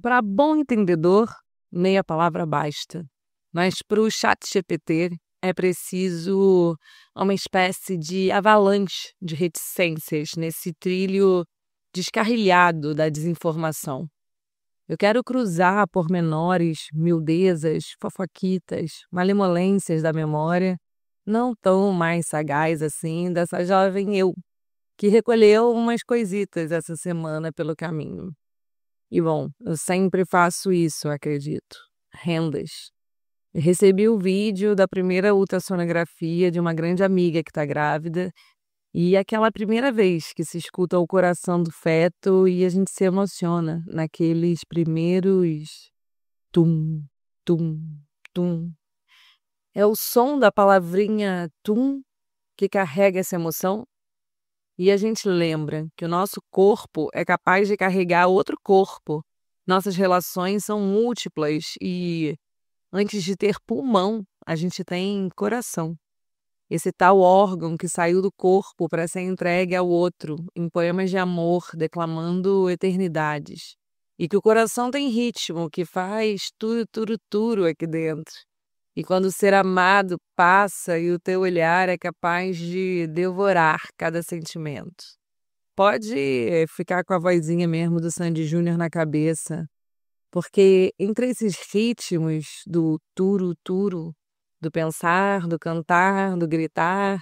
Para bom entendedor, meia palavra basta. Mas para o ChatGPT é preciso uma espécie de avalanche de reticências nesse trilho descarrilhado da desinformação. Eu quero cruzar pormenores, miudezas, fofoquitas, malemolências da memória, não tão mais sagaz assim, dessa jovem eu, que recolheu umas coisitas essa semana pelo caminho. E bom, eu sempre faço isso, acredito. Rendas. Eu recebi o vídeo da primeira ultrassonografia de uma grande amiga que está grávida e aquela primeira vez que se escuta o coração do feto e a gente se emociona naqueles primeiros tum, tum, tum. É o som da palavrinha tum que carrega essa emoção e a gente lembra que o nosso corpo é capaz de carregar outro corpo. Nossas relações são múltiplas e antes de ter pulmão, a gente tem coração. Esse tal órgão que saiu do corpo para ser entregue ao outro, em poemas de amor, declamando eternidades. E que o coração tem ritmo, que faz turu, turu, turu aqui dentro. E quando o ser amado passa e o teu olhar é capaz de devorar cada sentimento. Pode ficar com a vozinha mesmo do Sandy Júnior na cabeça, porque entre esses ritmos do turu-turu, do pensar, do cantar, do gritar,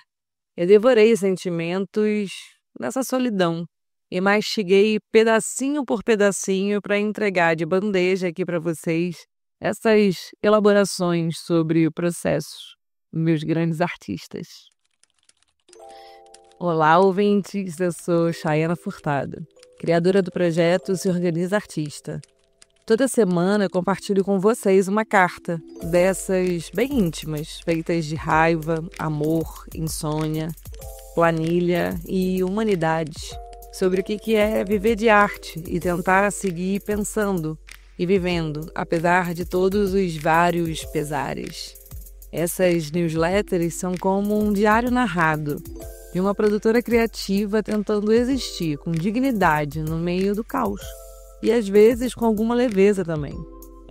eu devorei sentimentos nessa solidão e mastiguei pedacinho por pedacinho para entregar de bandeja aqui para vocês essas elaborações sobre o processo, meus grandes artistas. Olá, ouvintes, eu sou Chayana Furtado, criadora do projeto Se Organiza Artista. Toda semana eu compartilho com vocês uma carta dessas bem íntimas, feitas de raiva, amor, insônia, planilha e humanidade, sobre o que é viver de arte e tentar seguir pensando e vivendo, apesar de todos os vários pesares. Essas newsletters são como um diário narrado de uma produtora criativa tentando existir com dignidade no meio do caos. E às vezes com alguma leveza também.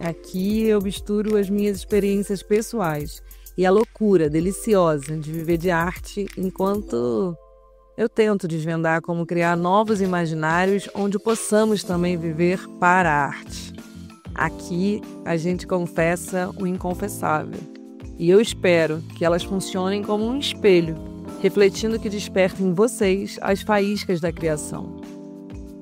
Aqui eu misturo as minhas experiências pessoais e a loucura deliciosa de viver de arte enquanto eu tento desvendar como criar novos imaginários onde possamos também viver para a arte. Aqui a gente confessa o inconfessável. E eu espero que elas funcionem como um espelho, refletindo que desperta em vocês as faíscas da criação.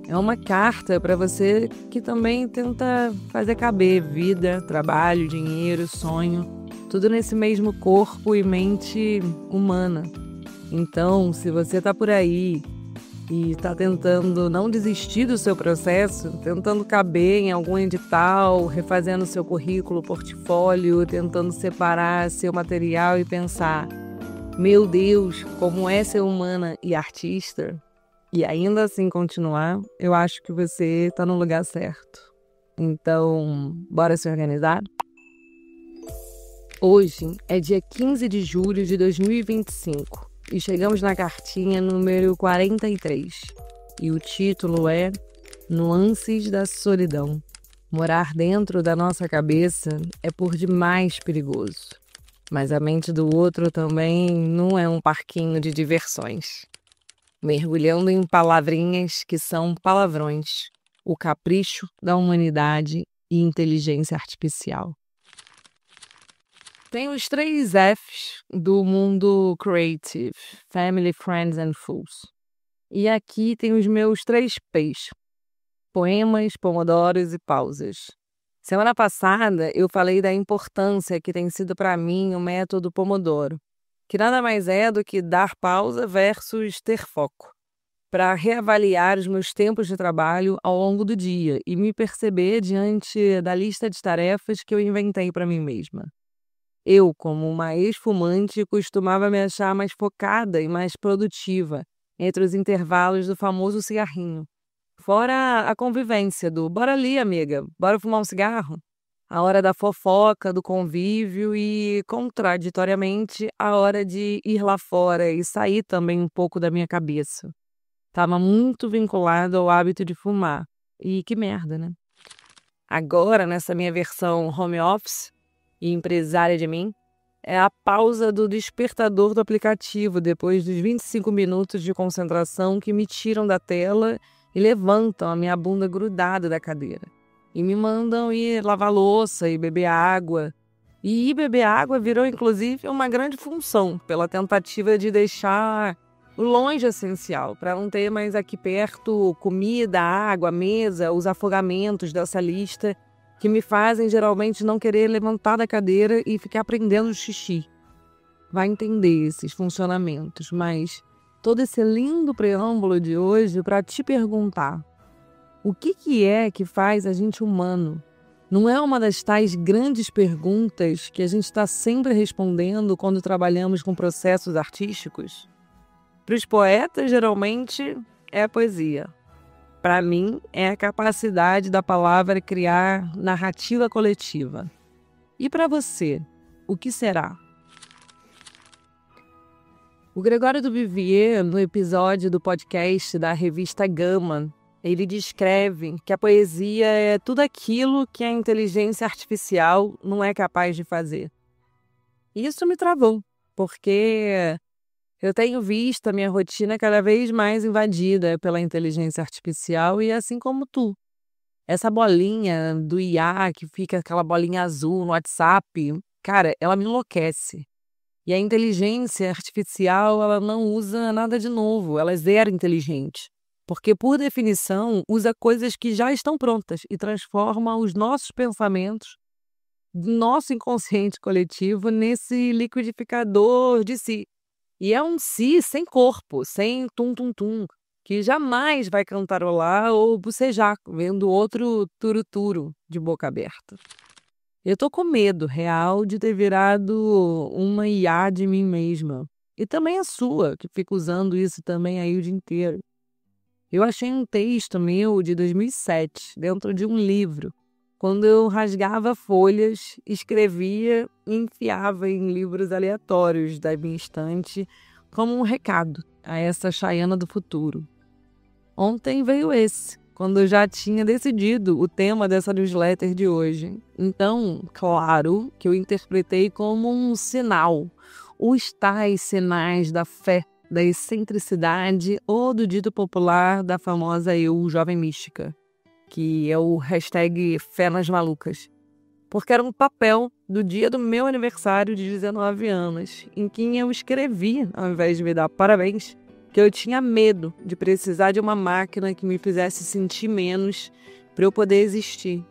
É uma carta para você que também tenta fazer caber vida, trabalho, dinheiro, sonho, tudo nesse mesmo corpo e mente humana. Então, se você está por aí e está tentando não desistir do seu processo, tentando caber em algum edital, refazendo seu currículo, portfólio, tentando separar seu material e pensar, meu Deus, como é ser humana e artista, e ainda assim continuar, eu acho que você está no lugar certo. Então, bora se organizar? Hoje é dia 15 de julho de 2025 e chegamos na cartinha número 43. E o título é Nuances da Solidão. Morar dentro da nossa cabeça é por demais perigoso. Mas a mente do outro também não é um parquinho de diversões. Mergulhando em palavrinhas que são palavrões, o capricho da humanidade e inteligência artificial. Tem os 3 Fs do mundo creative, Family, Friends and Fools. E aqui tem os meus 3 Ps, poemas, pomodoros e pausas. Semana passada eu falei da importância que tem sido para mim o método Pomodoro, que nada mais é do que dar pausa versus ter foco, para reavaliar os meus tempos de trabalho ao longo do dia e me perceber diante da lista de tarefas que eu inventei para mim mesma. Eu, como uma ex-fumante, costumava me achar mais focada e mais produtiva entre os intervalos do famoso cigarrinho. Fora a convivência do bora ali, amiga, bora fumar um cigarro? A hora da fofoca, do convívio e, contraditoriamente, a hora de ir lá fora e sair também um pouco da minha cabeça. Estava muito vinculado ao hábito de fumar. E que merda, né? agora, nessa minha versão home office e empresária de mim, é a pausa do despertador do aplicativo depois dos 25 minutos de concentração que me tiram da tela e levantam a minha bunda grudada da cadeira. E me mandam ir lavar louça e beber água. E ir beber água virou, inclusive, uma grande função pela tentativa de deixar o longe essencial, para não ter mais aqui perto comida, água, mesa, os afogamentos dessa lista que me fazem geralmente não querer levantar da cadeira e ficar prendendo xixi. Vai entender esses funcionamentos, mas todo esse lindo preâmbulo de hoje para te perguntar: o que é que faz a gente humano? Não é uma das tais grandes perguntas que a gente está sempre respondendo quando trabalhamos com processos artísticos? Para os poetas, geralmente, é a poesia. Para mim, é a capacidade da palavra criar narrativa coletiva. E para você, o que será? O Gregório do Vivier, no episódio do podcast da revista Gama, ele descreve que a poesia é tudo aquilo que a inteligência artificial não é capaz de fazer. E isso me travou, porque eu tenho visto a minha rotina cada vez mais invadida pela inteligência artificial e assim como tu. Essa bolinha do IA, que fica aquela bolinha azul no WhatsApp, cara, ela me enlouquece. E a inteligência artificial, ela não usa nada de novo, ela é zero inteligente. Porque, por definição, usa coisas que já estão prontas e transforma os nossos pensamentos, nosso inconsciente coletivo, nesse liquidificador de si. E é um si sem corpo, sem tum-tum-tum, que jamais vai cantarolar ou bocejar, vendo outro turo-turo de boca aberta. Eu tô com medo real de ter virado uma IA de mim mesma. E também a sua, que fica usando isso também aí o dia inteiro. Eu achei um texto meu de 2007, dentro de um livro, quando eu rasgava folhas, escrevia e enfiava em livros aleatórios da minha estante como um recado a essa Chayana do futuro. Ontem veio esse, quando eu já tinha decidido o tema dessa newsletter de hoje. Então, claro que eu interpretei como um sinal, os tais sinais da fé, da excentricidade ou do dito popular da famosa eu jovem mística, que é o hashtag Fé nas Malucas. Porque era um papel do dia do meu aniversário de 19 anos, em que eu escrevi, ao invés de me dar parabéns, que eu tinha medo de precisar de uma máquina que me fizesse sentir menos para eu poder existir.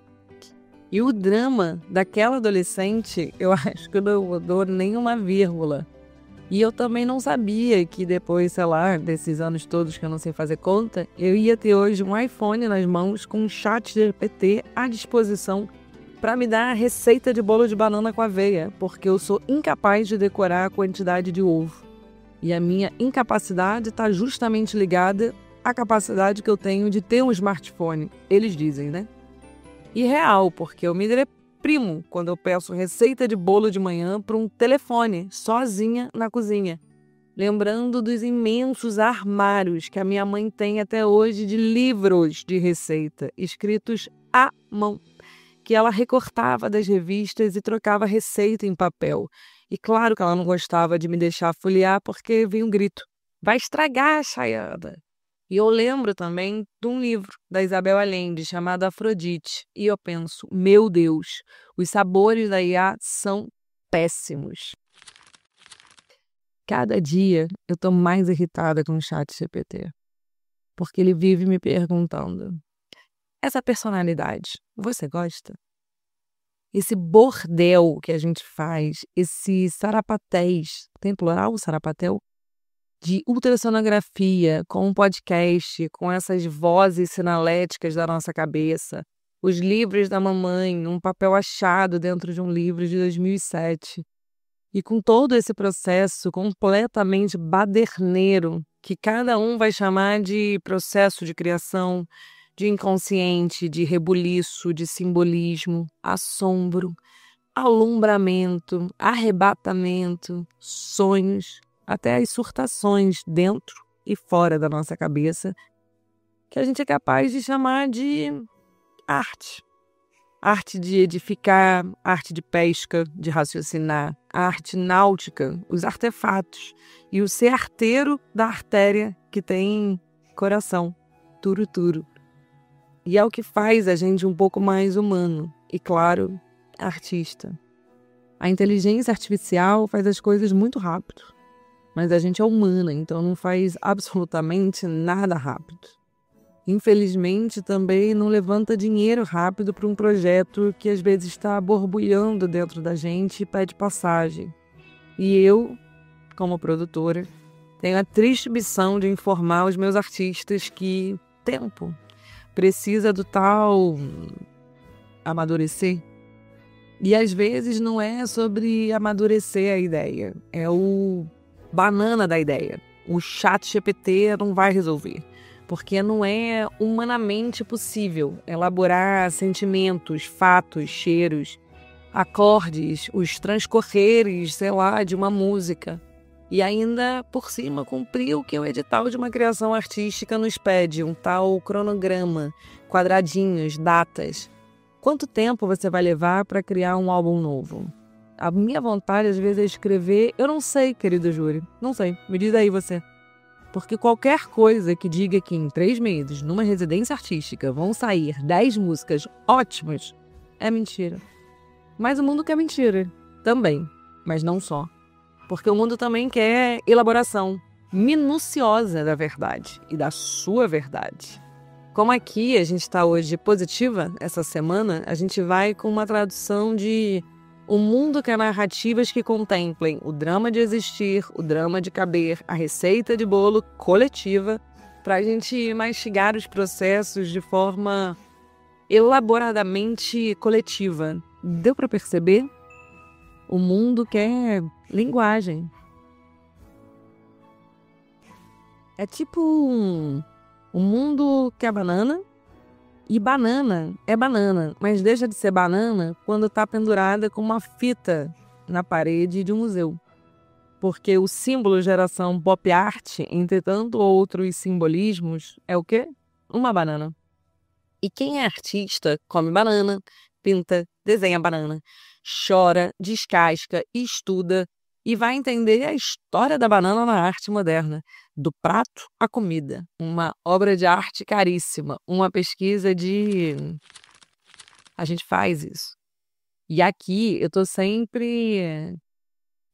E o drama daquela adolescente, eu acho que eu não mudou nem uma vírgula. E eu também não sabia que depois, sei lá, desses anos todos que eu não sei fazer conta, eu ia ter hoje um iPhone nas mãos com um ChatGPT à disposição para me dar a receita de bolo de banana com aveia, porque eu sou incapaz de decorar a quantidade de ovo. E a minha incapacidade está justamente ligada à capacidade que eu tenho de ter um smartphone. Eles dizem, né? E real, porque eu me deprimo quando eu peço receita de bolo de manhã para um telefone, sozinha na cozinha. Lembrando dos imensos armários que a minha mãe tem até hoje de livros de receita, escritos à mão, que ela recortava das revistas e trocava receita em papel. E claro que ela não gostava de me deixar folhear porque vinha um grito: vai estragar, Chayana! E eu lembro também de um livro da Isabel Allende chamado Afrodite. E eu penso, meu Deus, os sabores da IA são péssimos. Cada dia eu tô mais irritada com o ChatGPT. Porque ele vive me perguntando: essa personalidade, você gosta? Esse bordel que a gente faz, esse sarapatéis, tem plural sarapatel? De ultrassonografia, com um podcast, com essas vozes sinaléticas da nossa cabeça, os livros da mamãe, um papel achado dentro de um livro de 2007. E com todo esse processo completamente baderneiro, que cada um vai chamar de processo de criação, de inconsciente, de rebuliço, de simbolismo, assombro, alumbramento, arrebatamento, sonhos, até as surtações dentro e fora da nossa cabeça, que a gente é capaz de chamar de arte. arte de edificar, arte de pesca, de raciocinar, a arte náutica, os artefatos e o ser arteiro da artéria que tem coração, turo-turo. E é o que faz a gente um pouco mais humano e, claro, artista. A inteligência artificial faz as coisas muito rápido, mas a gente é humana, então não faz absolutamente nada rápido. Infelizmente, também não levanta dinheiro rápido para um projeto que às vezes está borbulhando dentro da gente e pede passagem. E eu, como produtora, tenho a triste missão de informar os meus artistas que tempo precisa do tal amadurecer. E às vezes não é sobre amadurecer a ideia, é o banana da ideia. O ChatGPT não vai resolver. Porque não é humanamente possível elaborar sentimentos, fatos, cheiros, acordes, os transcorreres, sei lá, de uma música. E ainda, por cima, cumprir o que o edital de uma criação artística nos pede, um tal cronograma, quadradinhos, datas. Quanto tempo você vai levar para criar um álbum novo? A minha vontade, às vezes, é escrever... Eu não sei, querido júri, não sei. Me diz aí você. Porque qualquer coisa que diga que em 3 meses, numa residência artística, vão sair 10 músicas ótimas, é mentira. Mas o mundo quer mentira também, mas não só. Porque o mundo também quer elaboração minuciosa da verdade e da sua verdade. Como aqui a gente está hoje positiva, essa semana, a gente vai com uma tradução de... O mundo quer narrativas que contemplem o drama de existir, o drama de caber, a receita de bolo coletiva, para a gente mastigar os processos de forma elaboradamente coletiva. Deu para perceber? O mundo quer linguagem. É tipo um mundo quer banana. E banana é banana, mas deixa de ser banana quando está pendurada com uma fita na parede de um museu. Porque o símbolo geração pop art, entre tanto outros simbolismos, é o quê? Uma banana. E quem é artista come banana, pinta, desenha banana, chora, descasca, estuda e vai entender a história da banana na arte moderna, do prato à comida. Uma obra de arte caríssima, uma pesquisa de... A gente faz isso. E aqui eu tô sempre,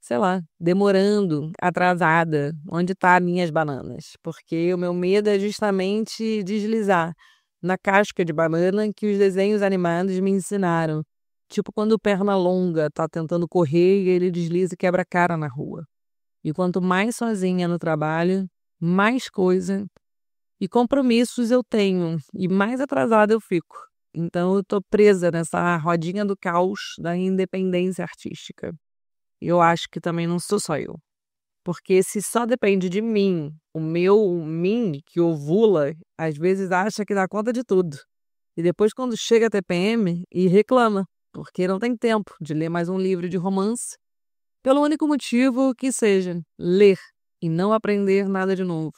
sei lá, demorando, atrasada, onde tá minhas bananas. Porque o meu medo é justamente deslizar na casca de banana que os desenhos animados me ensinaram. Tipo quando o Pernalonga tá tentando correr e ele desliza e quebra a cara na rua. E quanto mais sozinha no trabalho, mais coisa e compromissos eu tenho e mais atrasada eu fico. Então eu tô presa nessa rodinha do caos da independência artística. E eu acho que também não sou só eu. Porque se só depende de mim, o meu mim que ovula, às vezes acha que dá conta de tudo. E depois quando chega a TPM e reclama, porque não tem tempo de ler mais um livro de romance, pelo único motivo que seja ler e não aprender nada de novo.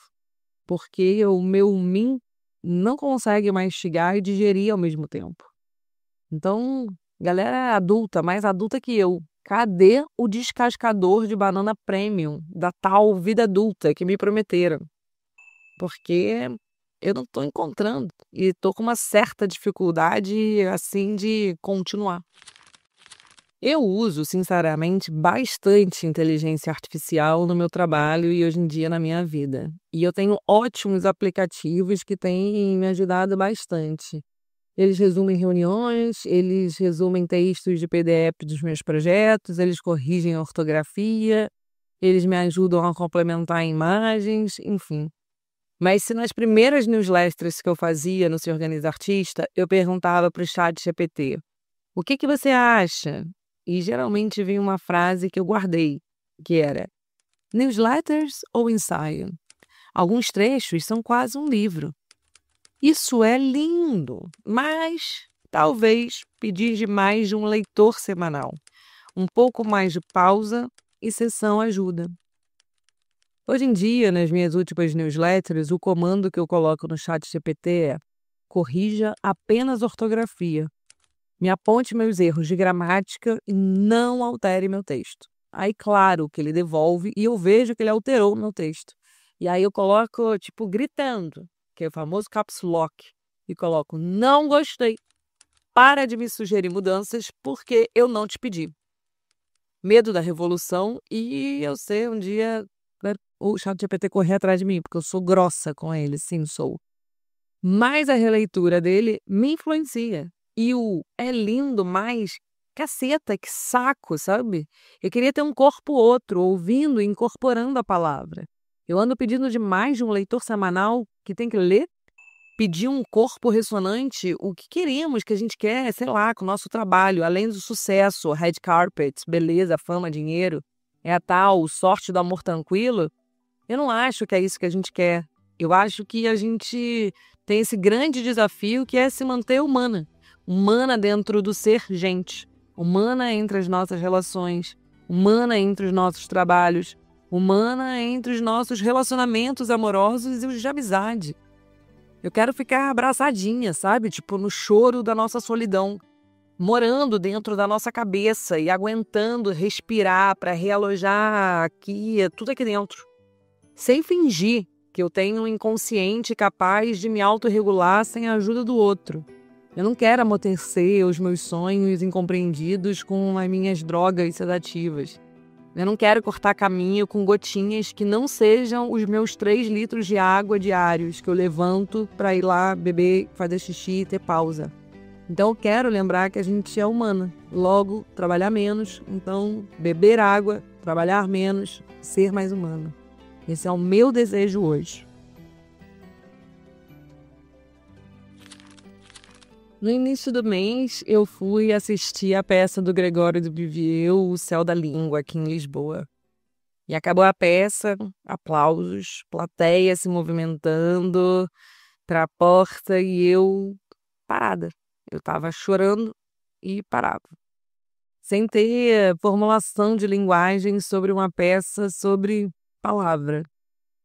Porque o meu mim não consegue mastigar e digerir ao mesmo tempo. Então, galera adulta, mais adulta que eu, cadê o descascador de banana premium da tal vida adulta que me prometeram? Porque eu não estou encontrando e estou com uma certa dificuldade, assim, de continuar. Eu uso, sinceramente, bastante inteligência artificial no meu trabalho e hoje em dia na minha vida. E eu tenho ótimos aplicativos que têm me ajudado bastante. Eles resumem reuniões, eles resumem textos de PDF dos meus projetos, eles corrigem a ortografia, eles me ajudam a complementar imagens, enfim. Mas se nas primeiras newsletters que eu fazia no Se Organiza Artista, eu perguntava para o ChatGPT, o que você acha? E geralmente vinha uma frase que eu guardei, que era, newsletters ou ensaio? Alguns trechos são quase um livro. Isso é lindo, mas talvez pedir demais de um leitor semanal. Um pouco mais de pausa e sessão ajuda. Hoje em dia, nas minhas últimas newsletters, o comando que eu coloco no ChatGPT é corrija apenas ortografia. me aponte meus erros de gramática e não altere meu texto. Aí, claro, que ele devolve e eu vejo que ele alterou o meu texto. E aí eu coloco, tipo, gritando, que é o famoso caps lock, e coloco, não gostei. Para de me sugerir mudanças porque eu não te pedi. Medo da revolução e eu sei um dia o ChatGPT correr atrás de mim, porque eu sou grossa com ele, sim, sou. Mas a releitura dele me influencia. E o é lindo, mas caceta, que saco, sabe? Eu queria ter um corpo outro, ouvindo e incorporando a palavra. Eu ando pedindo demais de um leitor semanal que tem que ler, pedir um corpo ressonante, o que queremos, que a gente quer, sei lá, com o nosso trabalho, além do sucesso, red carpet, beleza, fama, dinheiro, é a tal sorte do amor tranquilo. Eu não acho que é isso que a gente quer. Eu acho que a gente tem esse grande desafio que é se manter humana. Humana dentro do ser gente. Humana entre as nossas relações. Humana entre os nossos trabalhos. Humana entre os nossos relacionamentos amorosos e os de amizade. Eu quero ficar abraçadinha, sabe? Tipo, no choro da nossa solidão. Morando dentro da nossa cabeça e aguentando respirar para realojar aqui, tudo aqui dentro. Sem fingir que eu tenho um inconsciente capaz de me autorregular sem a ajuda do outro. Eu não quero amortecer os meus sonhos incompreendidos com as minhas drogas sedativas. Eu não quero cortar caminho com gotinhas que não sejam os meus 3 litros de água diários que eu levanto para ir lá beber, fazer xixi e ter pausa. Então eu quero lembrar que a gente é humana. Logo, trabalhar menos. Então, beber água, trabalhar menos, ser mais humano. Esse é o meu desejo hoje. No início do mês, eu fui assistir a peça do Gregório do Vivier, O Céu da Língua, aqui em Lisboa. E acabou a peça, aplausos, plateia se movimentando para a porta e eu parada. Eu estava chorando e parava. Sem ter formulação de linguagem sobre uma peça sobre palavra.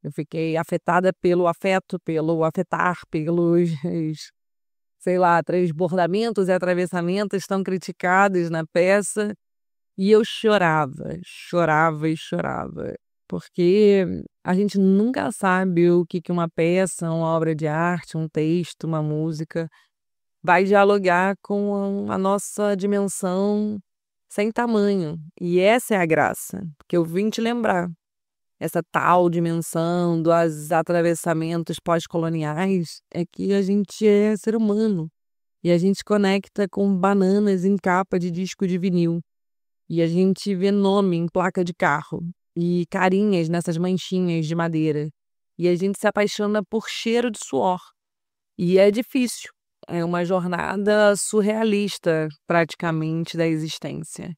Eu fiquei afetada pelo afeto, pelo afetar, pelos, sei lá, transbordamentos e atravessamentos tão criticados na peça. E eu chorava, chorava e chorava. Porque a gente nunca sabe o que uma peça, uma obra de arte, um texto, uma música vai dialogar com a nossa dimensão sem tamanho. E essa é a graça, que eu vim te lembrar. Essa tal dimensão dos atravessamentos pós-coloniais é que a gente é ser humano. E a gente conecta com bananas em capa de disco de vinil. E a gente vê nome em placa de carro. E carinhas nessas manchinhas de madeira. E a gente se apaixona por cheiro de suor. E é difícil. É uma jornada surrealista, praticamente, da existência.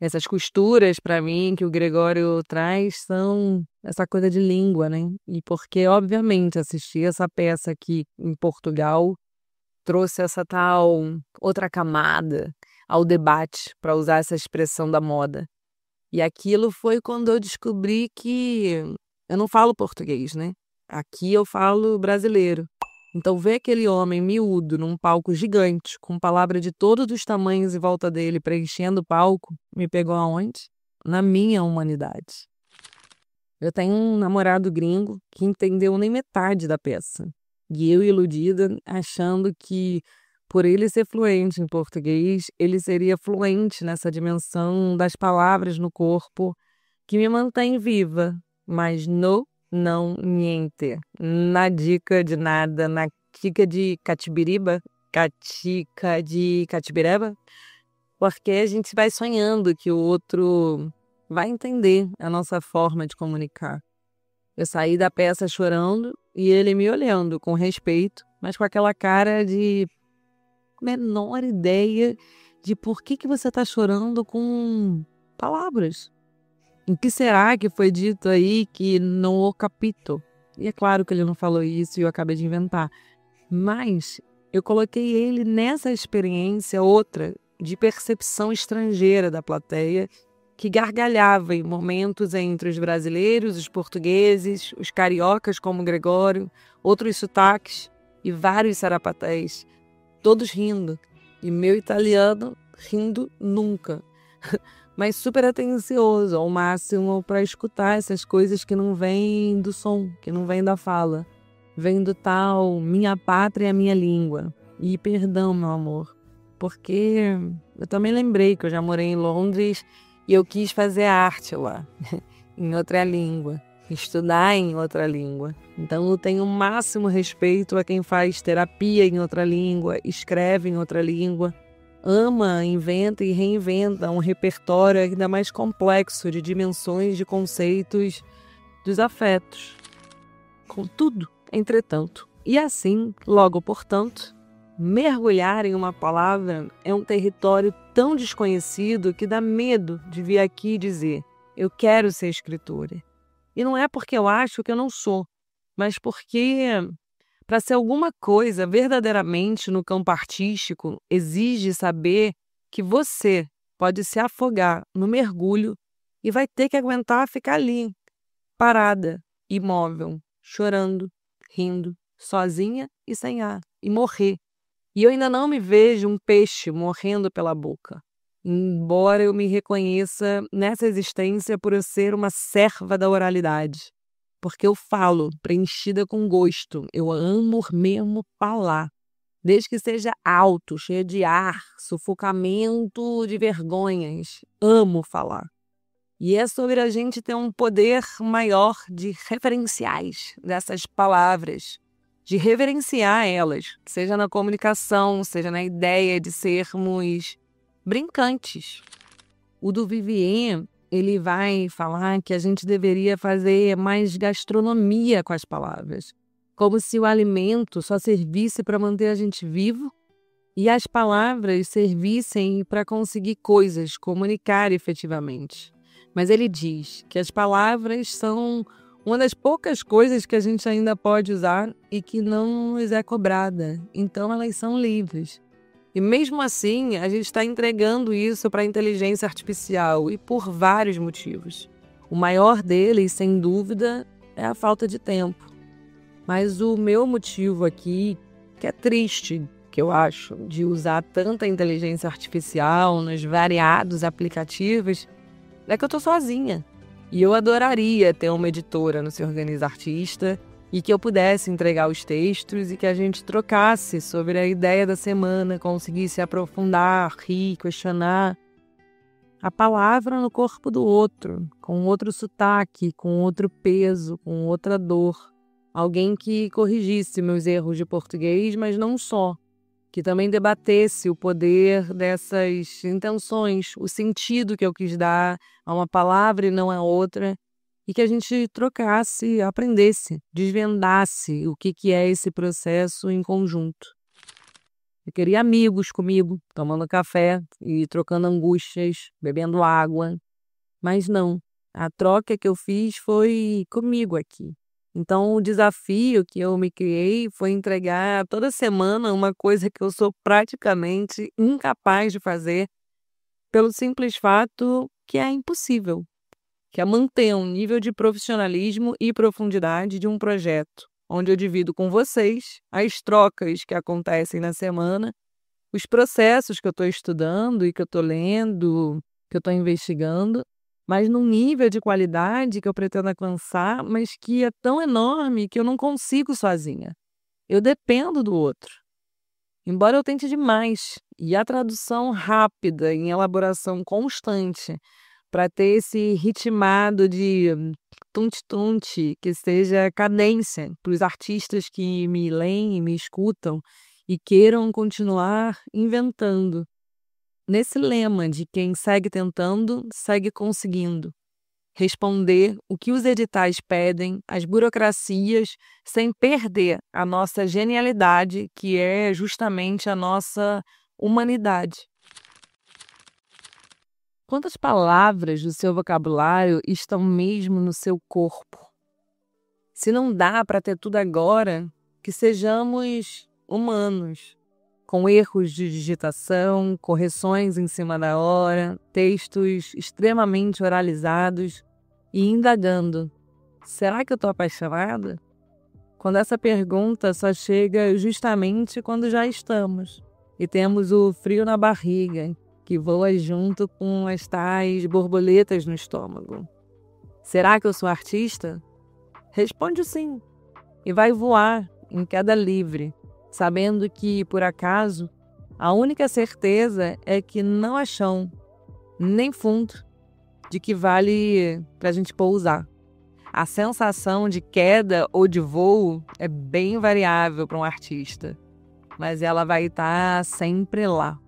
Essas costuras, para mim, que o Gregório traz, são essa coisa de língua, né? E porque, obviamente, assistir essa peça aqui em Portugal trouxe essa tal outra camada ao debate, para usar essa expressão da moda. E aquilo foi quando eu descobri que eu não falo português, né? Aqui eu falo brasileiro. Então, ver aquele homem miúdo num palco gigante, com palavra de todos os tamanhos em volta dele preenchendo o palco, me pegou aonde? Na minha humanidade. Eu tenho um namorado gringo que entendeu nem metade da peça. E eu, iludida, achando que, por ele ser fluente em português, ele seria fluente nessa dimensão das palavras no corpo que me mantém viva, mas não niente. Na dica de nada, na dica de catibiriba, catica de catibireba, porque a gente vai sonhando que o outro vai entender a nossa forma de comunicar. Eu saí da peça chorando e ele me olhando com respeito, mas com aquela cara de menor ideia de por que você está chorando com palavras. O que será que foi dito aí que não o capito? E é claro que ele não falou isso e eu acabei de inventar. Mas eu coloquei ele nessa experiência outra de percepção estrangeira da plateia que gargalhava em momentos entre os brasileiros, os portugueses, os cariocas como Gregório, outros sotaques e vários sarapatés, todos rindo. E meu italiano rindo nunca. Mas super atencioso ao máximo para escutar essas coisas que não vêm do som, que não vêm da fala. Vem do tal minha pátria é a minha língua. E perdão, meu amor, porque eu também lembrei que eu já morei em Londres e eu quis fazer arte lá, em outra língua, estudar em outra língua. Então eu tenho o máximo respeito a quem faz terapia em outra língua, escreve em outra língua, ama, inventa e reinventa um repertório ainda mais complexo de dimensões, de conceitos, dos afetos. Contudo, entretanto, e assim, logo portanto, mergulhar em uma palavra é um território tão desconhecido que dá medo de vir aqui dizer eu quero ser escritora. E não é porque eu acho que eu não sou, mas porque para ser alguma coisa verdadeiramente no campo artístico, exige saber que você pode se afogar no mergulho e vai ter que aguentar ficar ali, parada, imóvel, chorando, rindo, sozinha e sem ar, e morrer. E eu ainda não me vejo um peixe morrendo pela boca, embora eu me reconheça nessa existência por eu ser uma serva da oralidade. Porque eu falo, preenchida com gosto, eu amo mesmo falar. Desde que seja alto, cheio de ar, sufocamento de vergonhas, amo falar. E é sobre a gente ter um poder maior de referenciais dessas palavras, de reverenciar elas, seja na comunicação, seja na ideia de sermos brincantes. O Duvivier, ele vai falar que a gente deveria fazer mais gastronomia com as palavras, como se o alimento só servisse para manter a gente vivo e as palavras servissem para conseguir coisas, comunicar efetivamente. Mas ele diz que as palavras são uma das poucas coisas que a gente ainda pode usar e que não nos é cobrada. Então elas são livres. E mesmo assim, a gente está entregando isso para a inteligência artificial e por vários motivos. O maior deles, sem dúvida, é a falta de tempo. Mas o meu motivo aqui, que é triste, que eu acho, de usar tanta inteligência artificial nos variados aplicativos, é que eu tô sozinha. E eu adoraria ter uma editora no Se Organiza Artista e que eu pudesse entregar os textos e que a gente trocasse sobre a ideia da semana, conseguisse aprofundar, rir, questionar. A palavra no corpo do outro, com outro sotaque, com outro peso, com outra dor. Alguém que corrigisse meus erros de português, mas não só. Que também debatesse o poder dessas intenções, o sentido que eu quis dar a uma palavra e não a outra, e que a gente trocasse, aprendesse, desvendasse o que é esse processo em conjunto. Eu queria amigos comigo, tomando café e trocando angústias, bebendo água, mas não. A troca que eu fiz foi comigo aqui. Então, o desafio que eu me criei foi entregar toda semana uma coisa que eu sou praticamente incapaz de fazer, pelo simples fato que é impossível, que é manter um nível de profissionalismo e profundidade de um projeto, onde eu divido com vocês as trocas que acontecem na semana, os processos que eu estou estudando e que eu estou lendo, que eu estou investigando, mas num nível de qualidade que eu pretendo alcançar, mas que é tão enorme que eu não consigo sozinha. Eu dependo do outro. Embora eu tente demais, e a tradução rápida em elaboração constante para ter esse ritmado de tunte-tunte, que seja cadência para os artistas que me leem e me escutam e queiram continuar inventando. Nesse lema de quem segue tentando, segue conseguindo. Responder o que os editais pedem, as burocracias, sem perder a nossa genialidade, que é justamente a nossa humanidade. Quantas palavras do seu vocabulário estão mesmo no seu corpo? Se não dá para ter tudo agora, que sejamos humanos, com erros de digitação, correções em cima da hora, textos extremamente oralizados e indagando. Será que eu estou apaixonada? Quando essa pergunta só chega justamente quando já estamos. E temos o frio na barriga, que voa junto com as tais borboletas no estômago. Será que eu sou artista? Responde sim, e vai voar em queda livre, sabendo que, por acaso, a única certeza é que não há chão, nem fundo, de que vale pra gente pousar. A sensação de queda ou de voo é bem variável para um artista, mas ela vai estar sempre lá.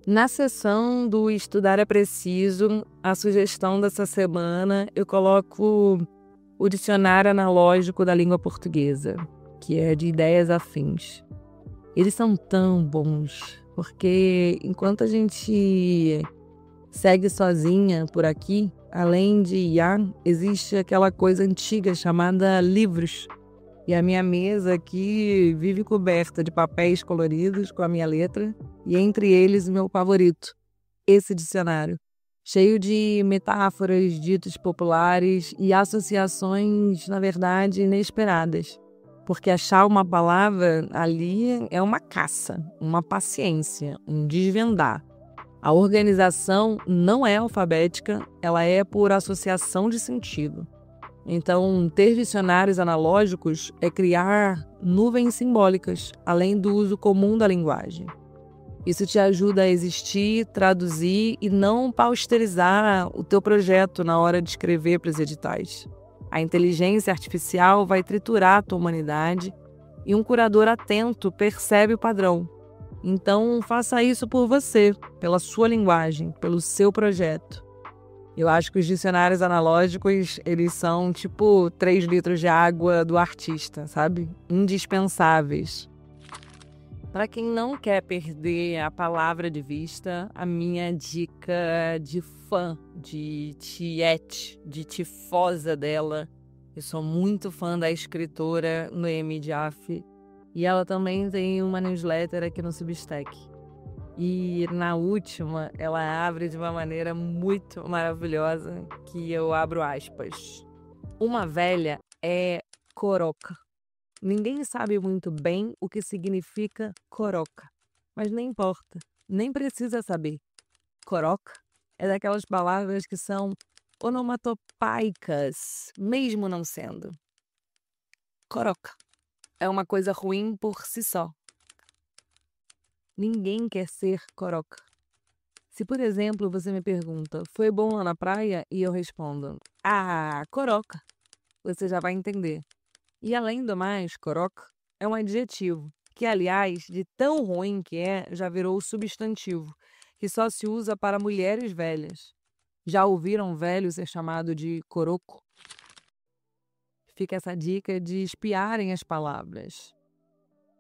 Na seção do Estudar é Preciso, a sugestão dessa semana, eu coloco o Dicionário Analógico da Língua Portuguesa, que é de ideias afins. Eles são tão bons, porque enquanto a gente segue sozinha por aqui, além de IA, existe aquela coisa antiga chamada livros. E a minha mesa aqui vive coberta de papéis coloridos com a minha letra, e entre eles o meu favorito, esse dicionário, cheio de metáforas, ditos populares e associações, na verdade, inesperadas. Porque achar uma palavra ali é uma caça, uma paciência, um desvendar. A organização não é alfabética, ela é por associação de sentido. Então, ter dicionários analógicos é criar nuvens simbólicas, além do uso comum da linguagem. Isso te ajuda a existir, traduzir e não pausterizar o teu projeto na hora de escrever para os editais. A inteligência artificial vai triturar a tua humanidade e um curador atento percebe o padrão. Então, faça isso por você, pela sua linguagem, pelo seu projeto. Eu acho que os dicionários analógicos, eles são tipo 3 litros de água do artista, sabe? Indispensáveis. Para quem não quer perder a palavra de vista, a minha dica de fã, de tiete, de tifosa dela. Eu sou muito fã da escritora Noemi Jaffe e ela também tem uma newsletter aqui no Substack. E na última, ela abre de uma maneira muito maravilhosa, que eu abro aspas. Uma velha é coroca. Ninguém sabe muito bem o que significa coroca, mas nem importa, nem precisa saber. Coroca é daquelas palavras que são onomatopaicas, mesmo não sendo. Coroca é uma coisa ruim por si só. Ninguém quer ser coroca. Se, por exemplo, você me pergunta, foi bom lá na praia? E eu respondo, coroca. Você já vai entender. E além do mais, coroca é um adjetivo, que aliás, de tão ruim que é, já virou substantivo, que só se usa para mulheres velhas. Já ouviram velho ser chamado de coroco? Fica essa dica de espiarem as palavras.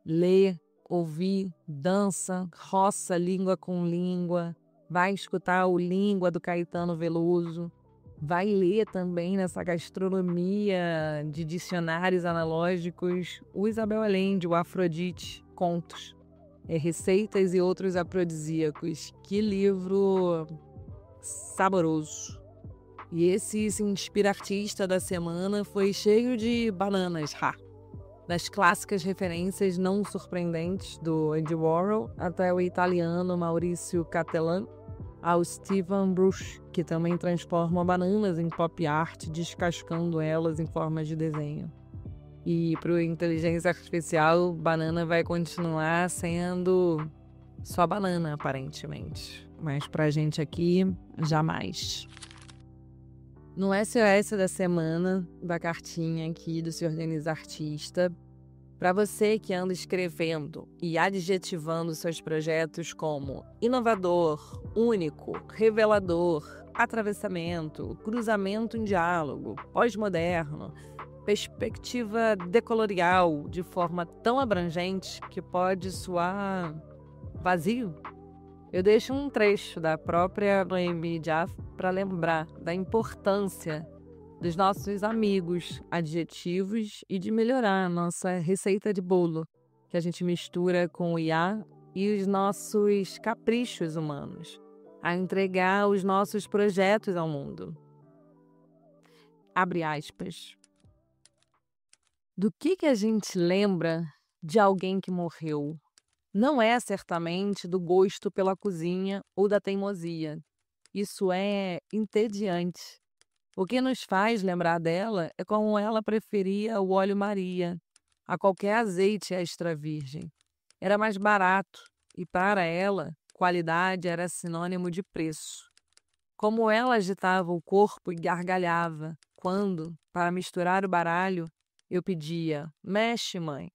Lê, ouvir, dança, roça língua com língua, vai escutar o Língua do Caetano Veloso, vai ler também nessa gastronomia de dicionários analógicos o Isabel Allende, o Afrodite, contos, receitas e outros afrodisíacos. Que livro saboroso! E esse Se Inspira Artista da semana foi cheio de bananas, das clássicas referências não surpreendentes do Andy Warhol até o italiano Maurício Cattelan, ao Steven Bruch, que também transforma bananas em pop art, descascando elas em formas de desenho. E para a inteligência artificial, banana vai continuar sendo só banana, aparentemente. Mas para a gente aqui, jamais. No SOS da semana, da cartinha aqui do Se Organiza Artista, para você que anda escrevendo e adjetivando seus projetos como inovador, único, revelador, atravessamento, cruzamento em diálogo, pós-moderno, perspectiva decolonial de forma tão abrangente que pode soar vazio, eu deixo um trecho da própria Noemi Jaffe para lembrar da importância dos nossos amigos adjetivos e de melhorar a nossa receita de bolo, que a gente mistura com o IA e os nossos caprichos humanos, a entregar os nossos projetos ao mundo. Abre aspas. Do que a gente lembra de alguém que morreu. Não é certamente do gosto pela cozinha ou da teimosia. Isso é entediante. O que nos faz lembrar dela é como ela preferia o óleo Maria a qualquer azeite extra virgem. Era mais barato e, para ela, qualidade era sinônimo de preço. Como ela agitava o corpo e gargalhava quando, para misturar o baralho, eu pedia: mexe, mãe.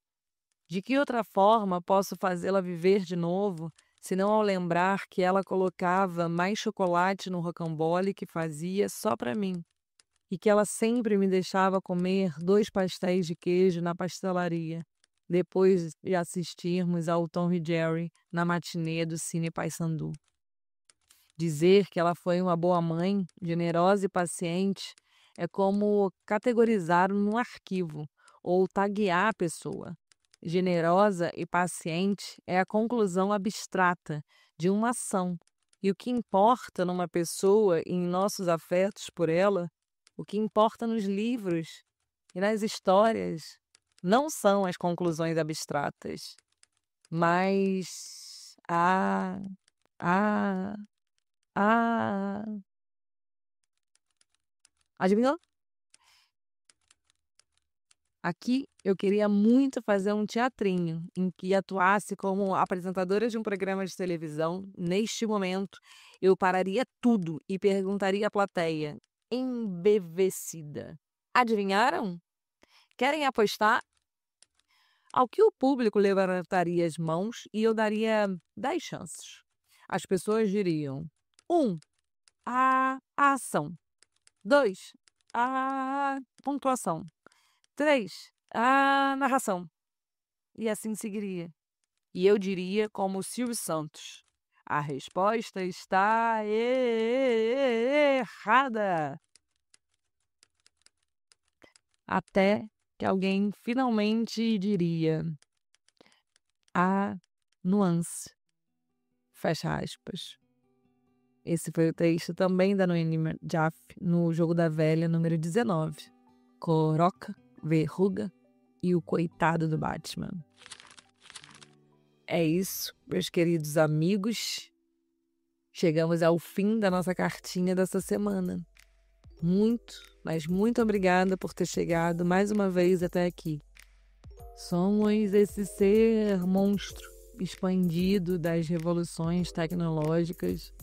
De que outra forma posso fazê-la viver de novo, senão ao lembrar que ela colocava mais chocolate no rocambole que fazia só para mim, e que ela sempre me deixava comer 2 pastéis de queijo na pastelaria, depois de assistirmos ao Tom e Jerry na matinê do Cine Paysandu. Dizer que ela foi uma boa mãe, generosa e paciente, é como categorizar num arquivo ou taguear a pessoa. Generosa e paciente é a conclusão abstrata de uma ação. E o que importa numa pessoa e em nossos afetos por ela, o que importa nos livros e nas histórias, não são as conclusões abstratas, mas a adivinhou? Aqui eu queria muito fazer um teatrinho em que atuasse como apresentadora de um programa de televisão. Neste momento, eu pararia tudo e perguntaria à plateia, embevecida: adivinharam? Querem apostar? Ao que o público levantaria as mãos e eu daria 10 chances. As pessoas diriam: 1. A ação. 2. A pontuação. 3. A narração. E assim seguiria. E eu diria como o Silvio Santos: a resposta está errada. Até que alguém finalmente diria: a nuance. Fecha aspas. Esse foi o texto também da Noemi Jaffe no Jogo da Velha, número 19. Coroca, Verruga e o Coitado do Batman. É isso, meus queridos amigos. Chegamos ao fim da nossa cartinha dessa semana. Muito, mas muito obrigada por ter chegado mais uma vez até aqui. Somos esse ser monstro expandido das revoluções tecnológicas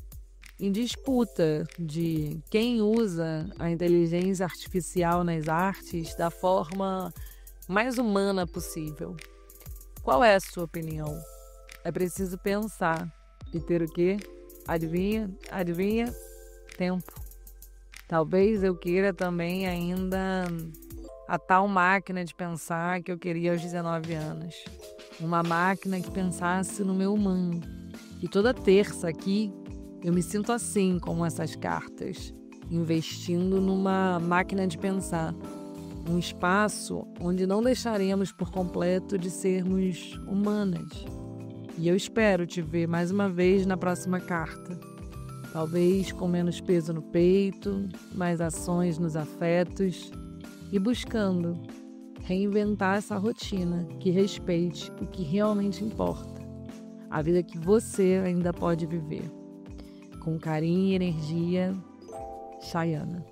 em disputa de quem usa a inteligência artificial nas artes da forma mais humana possível. Qual é a sua opinião? É preciso pensar e ter o quê? Adivinha? Adivinha? Tempo. Talvez eu queira também ainda a tal máquina de pensar que eu queria aos 19 anos. Uma máquina que pensasse no meu humano. E toda terça aqui eu me sinto assim, como essas cartas, investindo numa máquina de pensar. Um espaço onde não deixaremos por completo de sermos humanas. E eu espero te ver mais uma vez na próxima carta. Talvez com menos peso no peito, mais ações nos afetos e buscando reinventar essa rotina que respeite o que realmente importa. A vida que você ainda pode viver. Com carinho e energia, Chayana.